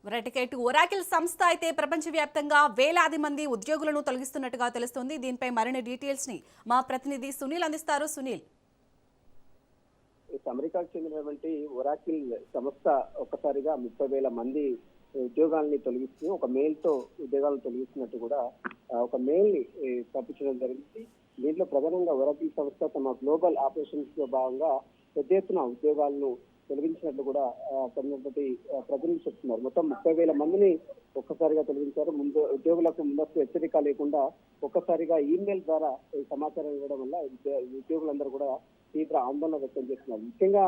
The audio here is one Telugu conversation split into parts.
రైట్ ఒరాకిల్ సంస్థ అయితే ప్రపంచవ్యాప్తంగా వేలాది మంది ఉద్యోగులను తొలగిస్తున్నట్టుగా తెలుస్తోంది. దీనిపై మరిన్ని డీటెయిల్స్ ని మా ప్రతినిధి సునీల్ అందిస్తారు. సునీల్, అమెరికాకు చెందినటువంటి ఒరాకిల్ సంస్థ ఒక్కసారిగా 30,000 మంది ఉద్యోగాల్ని తొలగిస్తూ ఒక మెయిల్ తో ఉద్యోగాలను తొలగిస్తున్నట్టు కూడా ఒక మెయిల్ ని పంపించడం జరిగింది. దీంట్లో ప్రధానంగా ఒరాకిల్ సంస్థ తమ గ్లోబల్ ఆపరేషన్స్ లో భాగంగా పెద్ద ఎత్తున ఉద్యోగాలను తొలగించినట్లు కూడా కొన్నటువంటి ప్రజలు చెప్తున్నారు. మొత్తం 30,000 మందిని ఒక్కసారిగా తొలగించారు. ముందు ఉద్యోగులకు ముందస్తు హెచ్చరిక లేకుండా ఒక్కసారిగా ఈమెయిల్ ద్వారా ఈ సమాచారం ఇవ్వడం వల్ల ఉద్యోగులందరూ కూడా తీవ్ర ఆందోళన వ్యక్తం చేస్తున్నారు. ముఖ్యంగా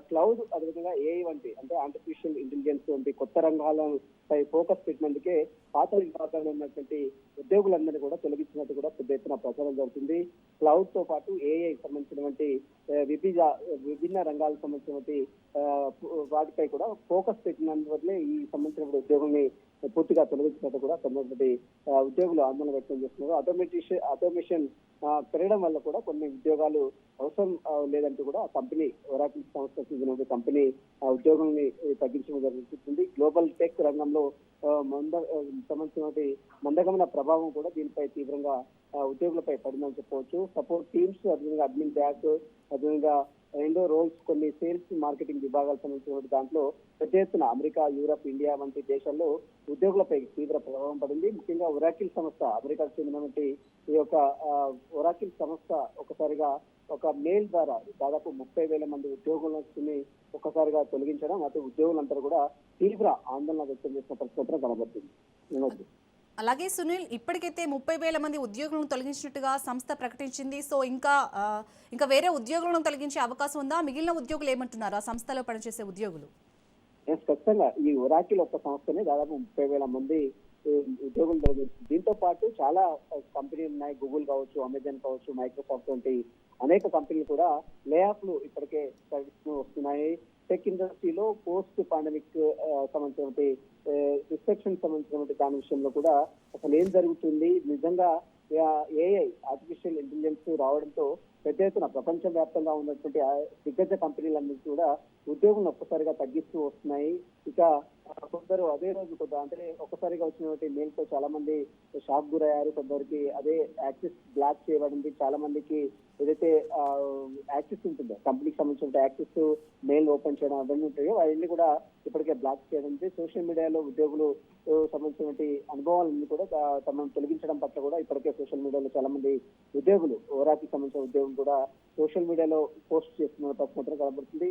క్లౌడ్, అదేవిధంగా ఏఐ వంటి అంటే ఆర్టిఫిషియల్ ఇంటెలిజెన్స్ వంటి కొత్త రంగాలపై ఫోకస్ పెట్టినందుకే పాత విభాగంలో ఉన్నటువంటి ఉద్యోగులందరినీ కూడా తొలగించినట్టు కూడా పెద్ద ఎత్తున ప్రచారం జరుగుతుంది. క్లౌడ్ తో పాటు ఏఐ సంబంధించినటువంటి విభిన్న రంగాలకు సంబంధించినటువంటి వాటిపై కూడా ఫోకస్ పెట్టినందువల్లే ఈ సంబంధించిన ఉద్యోగుల్ని పూర్తిగా తొలగించినట్టు కూడా కొంతమంది ఉద్యోగులు ఆందోళన వ్యక్తం చేస్తున్నారు. ఆటోమేషన్ పెరగడం వల్ల కూడా కొన్ని ఉద్యోగాలు అవసరం లేదంటూ కూడా కంపెనీ ఒరాకిల్ సంస్థకు చెందిన కంపెనీ ఉద్యోగుల్ని తగ్గించడం జరుగుతుంది. గ్లోబల్ టెక్ రంగంలో సంబంధించినటువంటి మందగమన ప్రభావం కూడా దీనిపై తీవ్రంగా ఉద్యోగులపై పడిందని చెప్పవచ్చు. సపోర్ట్ టీమ్స్, అదేవిధంగా అడ్మిన్ బ్యాక్, అదేవిధంగా ఎన్నో రోల్స్, కొన్ని సేల్స్ మార్కెటింగ్ విభాగాలకు సంబంధించిన దాంట్లో పెద్ద ఎత్తున అమెరికా, యూరప్, ఇండియా వంటి దేశాల్లో ఉద్యోగులపై తీవ్ర ప్రభావం పడింది. ముఖ్యంగా ఒరాకిల్ సంస్థ, అమెరికాకు చెందినటువంటి ఈ యొక్క ఒరాకిల్ సంస్థ ఒకసారిగా ఒక మెయిల్ ద్వారా దాదాపు 30,000 మంది ఉద్యోగులని ఒక్కసారిగా తొలగించడం, అటు ఉద్యోగులందరూ కూడా తీవ్ర ఆందోళన వ్యక్తం చేసిన పరిస్థితి కనబడుతుంది. అలాగే సునీల్, ఇప్పటికైతే 30,000 మంది ఉద్యోగులను తొలగించినట్టుగా సంస్థ ప్రకటించింది. సో ఇంకా వేరే ఉద్యోగులను తొలగించే అవకాశం ఉందా? మిగిలిన ఉద్యోగులు ఏమంటున్నారు, ఆ సంస్థలో పనిచేసే ఉద్యోగులు? ఖచ్చితంగా ఈ ఒరాకిల్ ఒక్క సంస్థనే దాదాపు 30,000 మంది ఉద్యోగులు తొలగించింది. దీంతో పాటు చాలా కంపెనీలు ఉన్నాయి. గూగుల్ కావచ్చు, అమెజాన్ కావచ్చు, మైక్రోసాఫ్ట్ వంటి అనేక కంపెనీలు కూడా లే ఆఫ్లు ఇప్పటికే ప్రకటిస్తూ వస్తున్నాయి. టెక్ ఇండస్ట్రీలో పోస్ట్ పాండమిక్ సంబంధించినటువంటి రిస్ట్రిక్షన్ సంబంధించినటువంటి దాని విషయంలో కూడా అసలు ఏం జరుగుతుంది, నిజంగా ఏఐ ఆర్టిఫిషియల్ ఇంటెలిజెన్స్ రావడంతో పెద్ద ఎత్తున ప్రపంచ వ్యాప్తంగా ఉన్నటువంటి దిగ్గజ కంపెనీలన్నింటి కూడా ఉద్యోగులను ఒక్కసారిగా తగ్గిస్తూ వస్తున్నాయి. ఇక కొందరు అదే రోజు అంటే ఒక్కసారిగా వచ్చినటువంటి మెయిల్ తో చాలా మంది షాక్ గురయ్యారు. కొందరికి అదే యాక్సెస్ బ్లాక్ చేయబడింది. చాలా మందికి ఏదైతే యాక్సెస్ ఉంటుందో కంపెనీకి సంబంధించిన యాక్సెస్ మెయిల్ ఓపెన్ చేయడం అవన్నీ ఉంటాయో అవన్నీ కూడా ఇప్పటికే బ్లాక్ చేయడం. సోషల్ మీడియాలో ఉద్యోగులు సంబంధించినటువంటి అనుభవాలన్నీ కూడా తమను తొలగించడం పట్ల కూడా ఇప్పటికే సోషల్ మీడియాలో చాలా మంది ఉద్యోగులు, ఓరాకి సంబంధించిన ఉద్యోగులు కూడా సోషల్ మీడియాలో పోస్ట్ చేస్తున్న పరిస్థితి కనబడుతుంది.